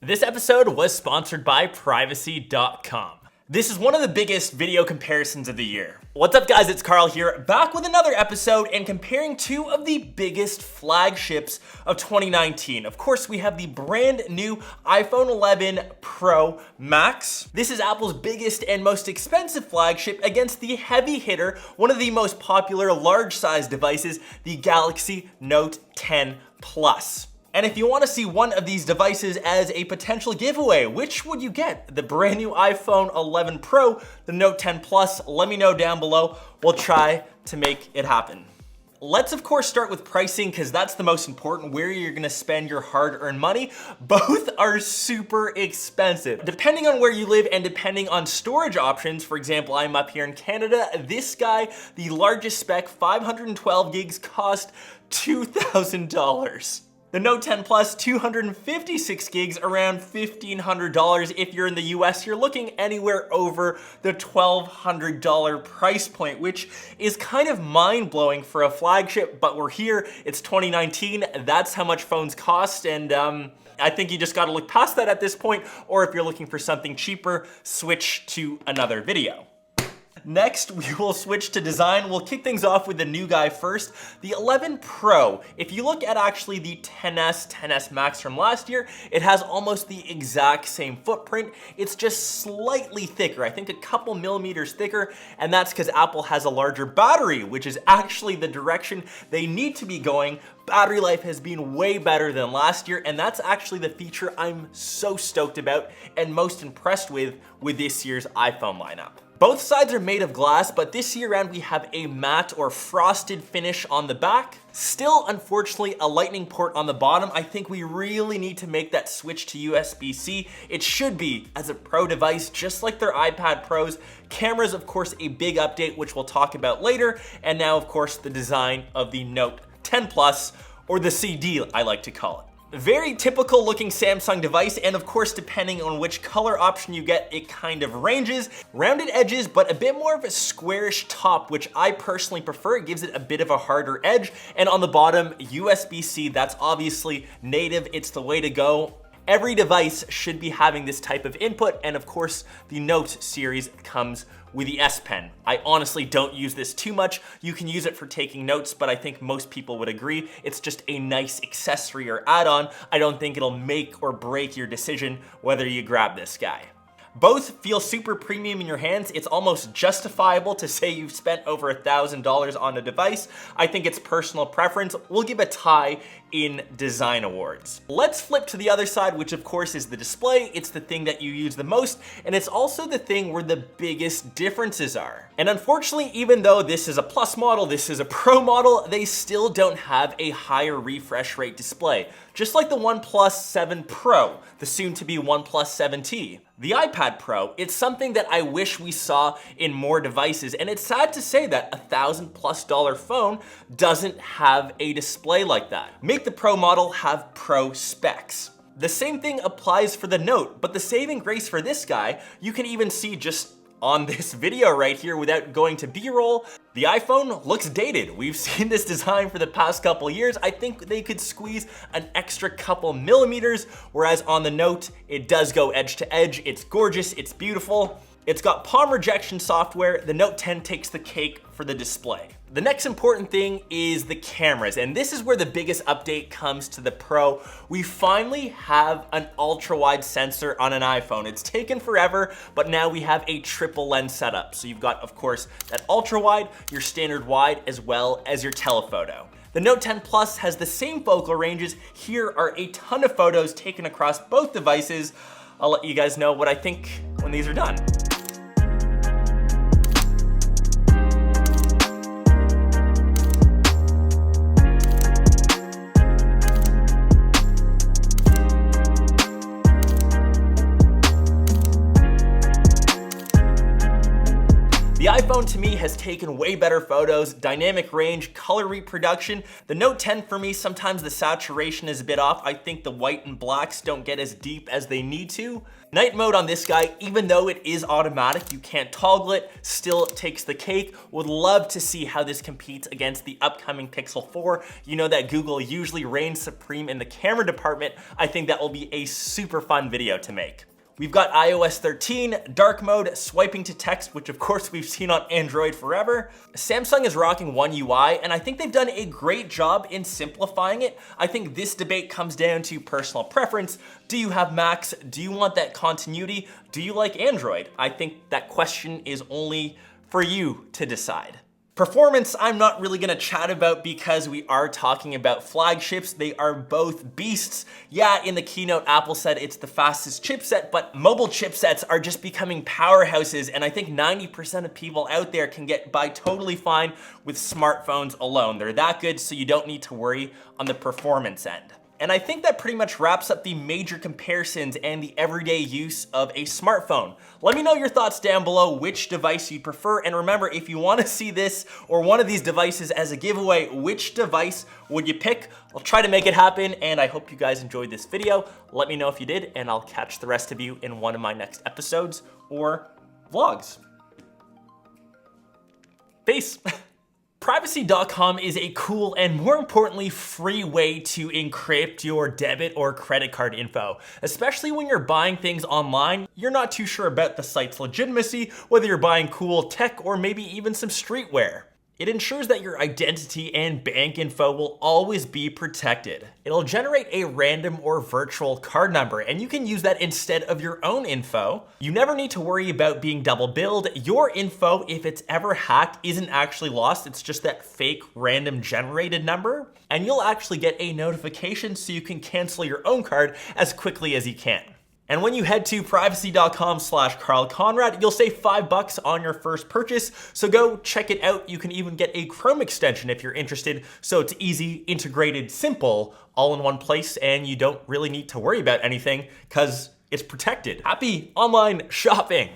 This episode was sponsored by Privacy.com. This is one of the biggest video comparisons of the year. What's up guys, it's Karl here, back with another episode and comparing two of the biggest flagships of 2019. Of course, we have the brand new iPhone 11 Pro Max. This is Apple's biggest and most expensive flagship against the heavy hitter, one of the most popular large size devices, the Galaxy Note 10 Plus. And if you want to see one of these devices as a potential giveaway, which would you get? The brand new iPhone 11 Pro, the Note 10 Plus? Let me know down below. We'll try to make it happen. Let's of course start with pricing because that's the most important, where you're gonna spend your hard-earned money. Both are super expensive. Depending on where you live and depending on storage options, for example, I'm up here in Canada, this guy, the largest spec, 512 gigs, cost $2,000. The Note 10 Plus, 256 gigs, around $1,500. If you're in the US, you're looking anywhere over the $1,200 price point, which is kind of mind-blowing for a flagship, but we're here, it's 2019, that's how much phones cost, and I think you just gotta look past that at this point, or if you're looking for something cheaper, switch to another video. Next, we will switch to design. We'll kick things off with the new guy first, the 11 Pro. If you look at actually the 10S, 10S Max from last year, it has almost the exact same footprint. It's just slightly thicker, I think a couple millimeters thicker, and that's because Apple has a larger battery, which is actually the direction they need to be going. Battery life has been way better than last year, and that's actually the feature I'm so stoked about and most impressed with this year's iPhone lineup. Both sides are made of glass, but this year around we have a matte or frosted finish on the back. Still, unfortunately, a lightning port on the bottom. I think we really need to make that switch to USB-C. It should be as a Pro device, just like their iPad Pros. Cameras, of course, a big update, which we'll talk about later. And now, of course, the design of the Note 10 Plus, or the CD, I like to call it. Very typical looking Samsung device, and of course, depending on which color option you get, it kind of ranges. Rounded edges, but a bit more of a squarish top, which I personally prefer. It gives it a bit of a harder edge. And on the bottom, USB-C, that's obviously native. It's the way to go. Every device should be having this type of input, and of course, the Note series comes with the S Pen. I honestly don't use this too much. You can use it for taking notes, but I think most people would agree it's just a nice accessory or add-on. I don't think it'll make or break your decision whether you grab this guy. Both feel super premium in your hands. It's almost justifiable to say you've spent over $1,000 on a device. I think it's personal preference. We'll give a tie in design awards. Let's flip to the other side, which of course is the display. It's the thing that you use the most, and it's also the thing where the biggest differences are. And unfortunately, even though this is a Plus model, this is a Pro model, they still don't have a higher refresh rate display. Just like the OnePlus 7 Pro, the soon-to-be OnePlus 7T. The iPad Pro, it's something that I wish we saw in more devices, and it's sad to say that a $1,000+ phone doesn't have a display like that. Make the Pro model have Pro specs. The same thing applies for the Note, but the saving grace for this guy, you can even see just on this video right here without going to B-roll. The iPhone looks dated. We've seen this design for the past couple years. I think they could squeeze an extra couple millimeters, whereas on the Note, it does go edge to edge. It's gorgeous, it's beautiful. It's got palm rejection software. The Note 10 takes the cake for the display. The next important thing is the cameras, and this is where the biggest update comes to the Pro. We finally have an ultra-wide sensor on an iPhone. It's taken forever, but now we have a triple lens setup. So you've got, of course, that ultra-wide, your standard wide, as well as your telephoto. The Note 10 Plus has the same focal ranges. Here are a ton of photos taken across both devices. I'll let you guys know what I think when these are done. The The iPhone to me has taken way better photos, dynamic range, color reproduction. The Note 10 for me, sometimes the saturation is a bit off. I think the white and blacks don't get as deep as they need to. Night mode on this guy, even though it is automatic, you can't toggle it, still takes the cake. Would love to see how this competes against the upcoming Pixel 4. You know that Google usually reigns supreme in the camera department. I think that will be a super fun video to make. We've got iOS 13, dark mode, swiping to text, which of course we've seen on Android forever. Samsung is rocking One UI, and I think they've done a great job in simplifying it. I think this debate comes down to personal preference. Do you have Macs? Do you want that continuity? Do you like Android? I think that question is only for you to decide. Performance, I'm not really gonna chat about because we are talking about flagships. They are both beasts. Yeah, in the keynote, Apple said it's the fastest chipset, but mobile chipsets are just becoming powerhouses, and I think 90% of people out there can get by totally fine with smartphones alone. They're that good, so you don't need to worry on the performance end. And I think that pretty much wraps up the major comparisons and the everyday use of a smartphone. Let me know your thoughts down below, which device you prefer. And remember, if you want to see this or one of these devices as a giveaway, which device would you pick? I'll try to make it happen, and I hope you guys enjoyed this video. Let me know if you did, and I'll catch the rest of you in one of my next episodes or vlogs. Peace. Privacy.com is a cool and, more importantly, free way to encrypt your debit or credit card info. Especially when you're buying things online, you're not too sure about the site's legitimacy, whether you're buying cool tech or maybe even some streetwear. It ensures that your identity and bank info will always be protected. It'll generate a random or virtual card number, and you can use that instead of your own info. You never need to worry about being double billed. Your info, if it's ever hacked, isn't actually lost. It's just that fake random generated number. And you'll actually get a notification so you can cancel your own card as quickly as you can. And when you head to privacy.com/Karl Conrad, you'll save $5 on your first purchase. So go check it out. You can even get a Chrome extension if you're interested. So it's easy, integrated, simple, all in one place, and you don't really need to worry about anything because it's protected. Happy online shopping.